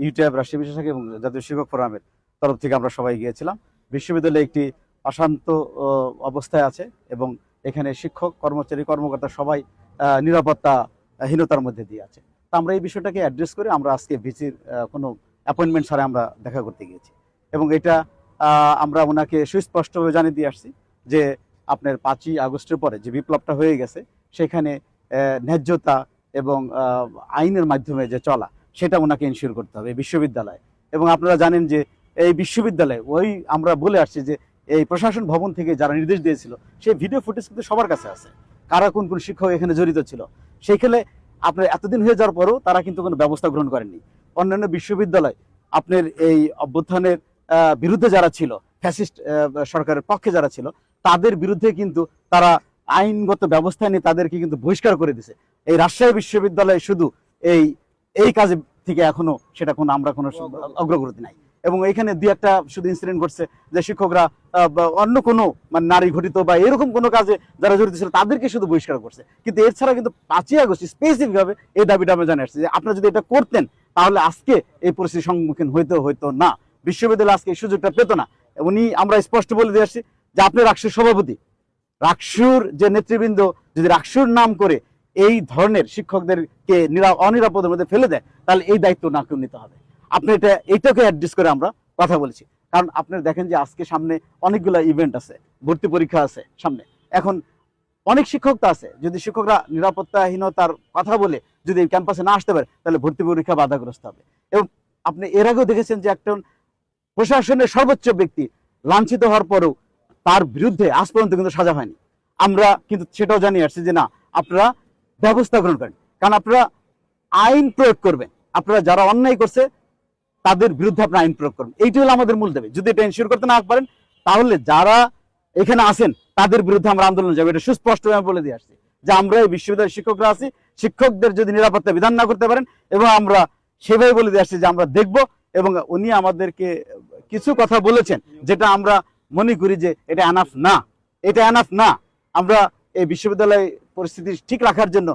ইউটিআইব রাষ্ট্রীয় বিশেষজ্ঞ এবং জাতীয় শিক্ষক ফোরামের তরফ থেকে আমরা সবাই গিয়েছিলাম। বিশ্ববিদ্যালয়ে একটি অশান্ত অবস্থায় আছে এবং এখানে শিক্ষক কর্মচারী কর্মকর্তা সবাই নিরাপত্তাহীনতার মধ্যে দিয়ে আছে। তো আমরা এই বিষয়টাকে অ্যাড্রেস করে আমরা আজকে ভিসির কোনো অ্যাপয়েন্টমেন্ট ছাড়া আমরা দেখা করতে গিয়েছি এবং এটা আমরা ওনাকে সুস্পষ্টভাবে জানিয়ে দিয়ে আসছি যে আপনার 5ই আগস্টের পরে যে বিপ্লবটা হয়ে গেছে সেখানে ন্যায্যতা এবং আইনের মাধ্যমে যে চলা সেটা ওনাকে ইনশিওর করতে হবে বিশ্ববিদ্যালয়ে। এবং আপনারা জানেন যে এই বিশ্ববিদ্যালয়ে আমরা বলে আসছি যে এই প্রশাসন ভবন থেকে যারা নির্দেশ দিয়েছিল সেই ভিডিও ফুটেজ কিন্তু সবার কাছে আছে, কারা কোন কোন শিক্ষক এখানে জড়িত ছিল। সেইখানে আপনার এতদিন হয়ে যাওয়ার পরেও তারা কিন্তু কোনো ব্যবস্থা গ্রহণ করেননি। অন্যান্য বিশ্ববিদ্যালয় আপনার এই অভ্যুত্থানের বিরুদ্ধে যারা ছিল, ফ্যাসিস্ট সরকারের পক্ষে যারা ছিল, তাদের বিরুদ্ধে কিন্তু তারা আইনগত ব্যবস্থা নিয়ে তাদেরকে কিন্তু বহিষ্কার করে দিছে। এই রাজশাহী বিশ্ববিদ্যালয় শুধু এই কাজে থেকে এখনো সেটা আমরা কোনো অগ্রগতি নাই। এবং এখানে দুই একটা শুধু ইনসিডেন্ট ঘটছে যে শিক্ষকরা অন্য কোনো নারী ঘটিত বা এরকম কোনো কাজে যারা জড়িত ছিল তাদেরকে শুধু বহিষ্কার করছে। কিন্তু এছাড়া কিন্তু 5ই আগস্ট স্পেসিফিক ভাবে এই দাবিটা আমরা জানিয়ে আসছি যে আপনারা যদি এটা করতেন তাহলে আজকে এই পরিস্থিতির সম্মুখীন হইতো না, বিশ্ববিদ্যালয় আজকে এই সুযোগটা পেত না। আমরা স্পষ্ট বলে দিয়ে আসছি যে আপনি রাকসুর সভাপতি, রাকসুর যে নেতৃবৃন্দ যদি রাকসুর নাম করে এই ধরনের শিক্ষকদেরকে অনিরাপদের মধ্যে ফেলে দেয় তাহলে এই দায়িত্ব না কেউ নিতে হবে। আপনি এইটাকে অ্যাড্রেস করে আমরা কথা বলেছি। কারণ আপনারা দেখেন যে আজকে সামনে অনেকগুলো ইভেন্ট আছে, ভর্তি পরীক্ষা আছে সামনে। এখন অনেক শিক্ষক তো আছে, যদি শিক্ষকরা নিরাপত্তাহীনতার কথা বলে যদি ক্যাম্পাসে না আসতে পারে তাহলে ভর্তি পরীক্ষা বাধাগ্রস্ত হবে। এবং আপনি এর আগেও দেখেছেন যে একজন প্রশাসনের সর্বোচ্চ ব্যক্তি লাঞ্ছিত হওয়ার পরেও তার বিরুদ্ধে আজ পর্যন্ত কিন্তু সাজা হয়নি। আমরা কিন্তু সেটাও জানিয়ে আসছি যে না, আপনারা ব্যবস্থা গ্রহণ করেন, কারণ আপনারা আইন প্রয়োগ করবেন। আপনারা যারা অন্যায় করছে তাদের বিরুদ্ধে আপনারা আইন প্রয়োগ করবেন, এইটি হলো আমাদের মূল দাবি। যদি এটা এনশিওর করতে না পারেন তাহলে যারা এখানে আছেন তাদের বিরুদ্ধে আমরা আন্দোলন যাবো। এটা সুস্পষ্টভাবে বলে দিয়ে আসছি যে আমরা এই বিশ্ববিদ্যালয়ের শিক্ষকরা আছি, শিক্ষকদের যদি নিরাপত্তা বিধান না করতে পারেন, এবং আমরা সেভাবে বলে দিয়ে আসছি যে আমরা দেখব। এবং উনি আমাদেরকে কিছু কথা বলেছেন যেটা আমরা মনে করি যে এটা এনাফ না। আমরা এই বিশ্ববিদ্যালয় পরিস্থিতি ঠিক রাখার জন্য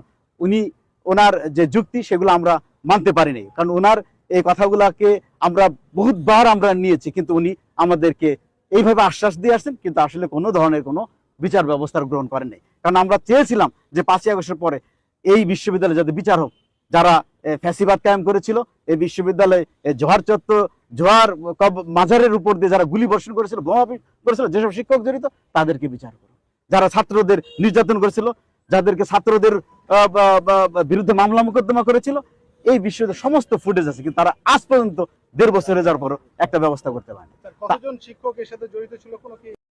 ওনার যে যুক্তি সেগুলো আমরা মানতে পারিনি, কারণ ওনার এই কথাগুলোকে আমরা বহুতবার আমরা নিয়েছি, কিন্তু উনি আমাদেরকে এইভাবে আশ্বাস দিয়ে আসছেন, কিন্তু আসলে কোনো ধরনের কোনো বিচার ব্যবস্থা গ্রহণ করেন নাই। কারণ আমরা চেয়েছিলাম যে 5ই আগস্টের পরে এই বিশ্ববিদ্যালয়ে যাতে বিচার হোক। যারা ফ্যাসিবাদ কায়েম করেছিল এই বিশ্ববিদ্যালয়ে, জোয়ার মাজারের উপর দিয়ে যারা গুলি বর্ষণ করেছিল, বোমা করেছিল, যেসব শিক্ষক জড়িত তাদেরকে বিচার করুন। যারা ছাত্রদের নির্যাতন করেছিল, যাদেরকে ছাত্রদের বিরুদ্ধে মামলা মোকদ্দমা করেছিল, এই বিশ্ববিদ্যালয়ের সমস্ত ফুটেজ আছে, কিন্তু তারা আজ পর্যন্ত 1.5 বছর হয়ে যাওয়ার পরও একটা ব্যবস্থা করতে পারেনি। কতজন শিক্ষক এর সাথে জড়িত ছিল কোনো কি